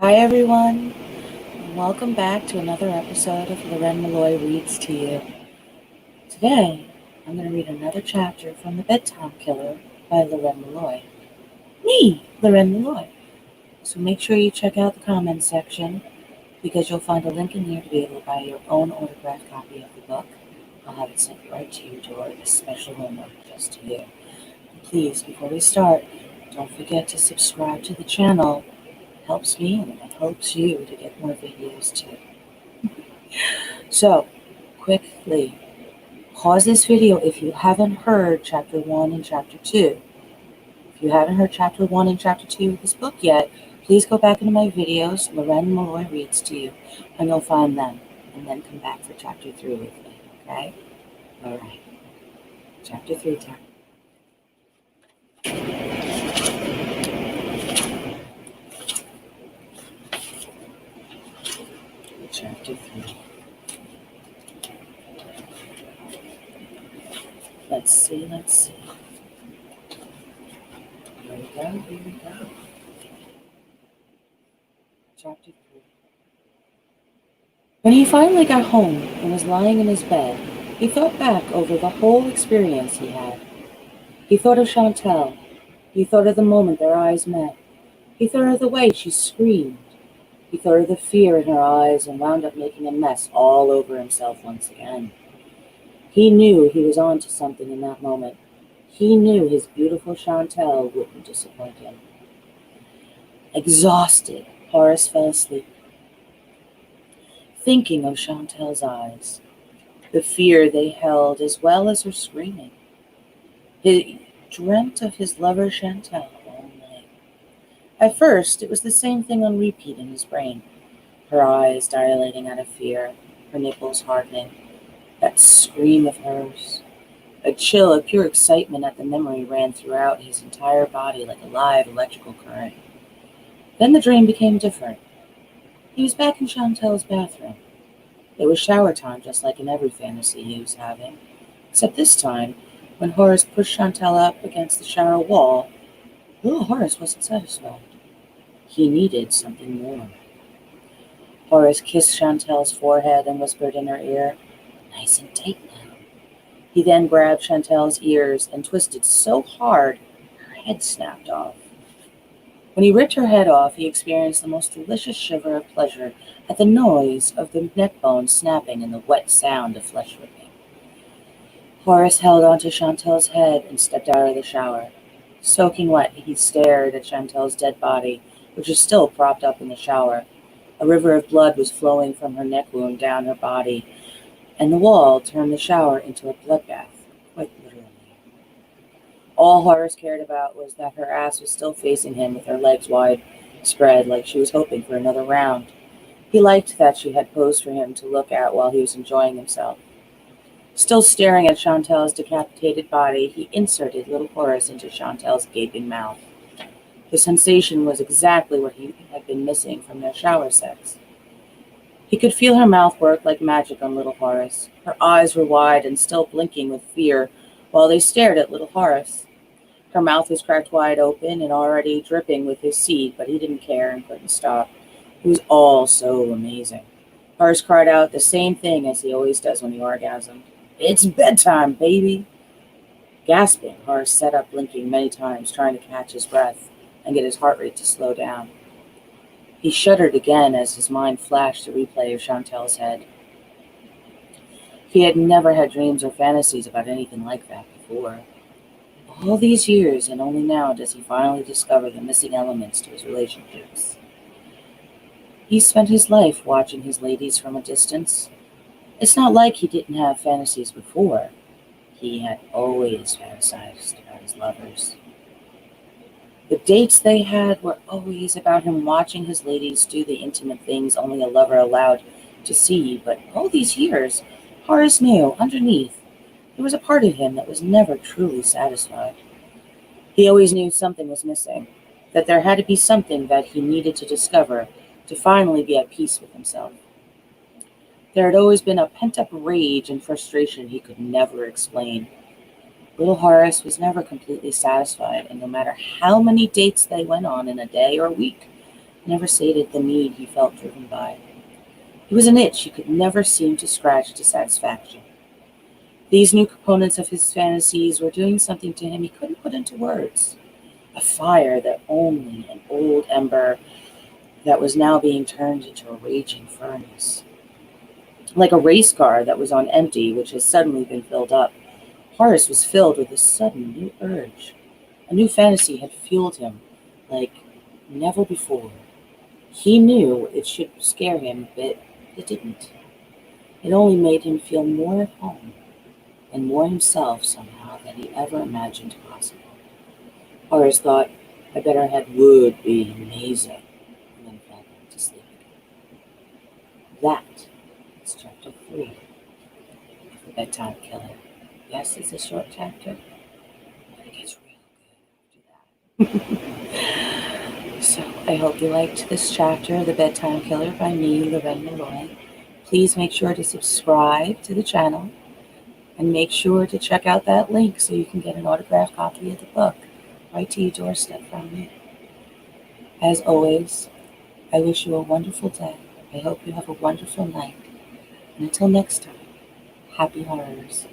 Hi everyone, and welcome back to another episode of Loren Molloy Reads to You. Today, I'm going to read another chapter from The Bedtime Killer by Loren Molloy. Me, Loren Molloy. So make sure you check out the comments section because you'll find a link in there to be able to buy your own autographed copy of the book. I'll have it sent right to your door as special homework just to you. And please, before we start, don't forget to subscribe to the channel. It helps me and it helps you to get more videos too. So, quickly, pause this video if you haven't heard Chapter 1 and Chapter 2. If you haven't heard Chapter 1 and Chapter 2 of this book yet, please go back into my videos, Loren Molloy Reads to You, and you'll find them. And then come back for Chapter 3 with me, okay? Alright. Chapter 3 time. Chapter 3. Let's see. Here we go. Chapter 3. When he finally got home and was lying in his bed, he thought back over the whole experience he had. He thought of Chantal. He thought of the moment their eyes met. He thought of the way she screamed. He thought of the fear in her eyes and wound up making a mess all over himself once again. He knew he was on to something in that moment. He knew his beautiful Chantal wouldn't disappoint him. Exhausted, Horace fell asleep, thinking of Chantal's eyes, the fear they held as well as her screaming. He dreamt of his lover Chantal all night. At first, it was the same thing on repeat in his brain. Her eyes dilating out of fear, her nipples hardening, that scream of hers. A chill of pure excitement at the memory ran throughout his entire body like a live electrical current. Then the dream became different. He was back in Chantal's bathroom. It was shower time, just like in every fantasy he was having, except this time, when Horace pushed Chantal up against the shower wall, little Horace wasn't satisfied. He needed something more. Horace kissed Chantal's forehead and whispered in her ear, "Nice and tight now." He then grabbed Chantal's ears and twisted so hard her head snapped off. When he ripped her head off, he experienced the most delicious shiver of pleasure at the noise of the neck bones snapping and the wet sound of flesh ripping. Horace held onto Chantal's head and stepped out of the shower. Soaking wet, he stared at Chantal's dead body, which was still propped up in the shower. A river of blood was flowing from her neck wound down her body, and the wall turned the shower into a bloodbath, quite literally. All Horace cared about was that her ass was still facing him with her legs wide spread, like she was hoping for another round. He liked that she had posed for him to look at while he was enjoying himself. Still staring at Chantal's decapitated body, he inserted little Horace into Chantal's gaping mouth. The sensation was exactly what he had been missing from their shower sex. He could feel her mouth work like magic on little Horace. Her eyes were wide and still blinking with fear while they stared at little Horace. Her mouth was cracked wide open and already dripping with his seed, but he didn't care and couldn't stop. It was all so amazing. Horace cried out the same thing as he always does when he orgasmed. "It's bedtime, baby!" Gasping, Horace sat up, blinking many times, trying to catch his breath and get his heart rate to slow down. He shuddered again as his mind flashed the replay of Chantal's head. He had never had dreams or fantasies about anything like that before. All these years, and only now does he finally discover the missing elements to his relationships. He spent his life watching his ladies from a distance. It's not like he didn't have fantasies before. He had always fantasized about his lovers. The dates they had were always about him watching his ladies do the intimate things only a lover allowed to see, but all these years, Horace knew, underneath, there was a part of him that was never truly satisfied. He always knew something was missing, that there had to be something that he needed to discover to finally be at peace with himself. There had always been a pent-up rage and frustration he could never explain. Little Horace was never completely satisfied, and no matter how many dates they went on in a day or week, never sated the need he felt driven by. It was an itch he could never seem to scratch to satisfaction. These new components of his fantasies were doing something to him he couldn't put into words. A fire that only an old ember that was now being turned into a raging furnace. Like a race car that was on empty, which has suddenly been filled up, Horace was filled with a sudden new urge. A new fantasy had fueled him like never before. He knew it should scare him, but it didn't. It only made him feel more at home and more himself somehow than he ever imagined possible. Horace thought, I bet our head would be amazing, and then fell back to sleep again. That is chapter 3 of The Bedtime Killer. Yes, it's a short chapter, but it gets real good after that. So I hope you liked this chapter, The Bedtime Killer by me, Loren Molloy. Please make sure to subscribe to the channel and make sure to check out that link so you can get an autographed copy of the book right to your doorstep from me. As always, I wish you a wonderful day. I hope you have a wonderful night. And until next time, happy horrors.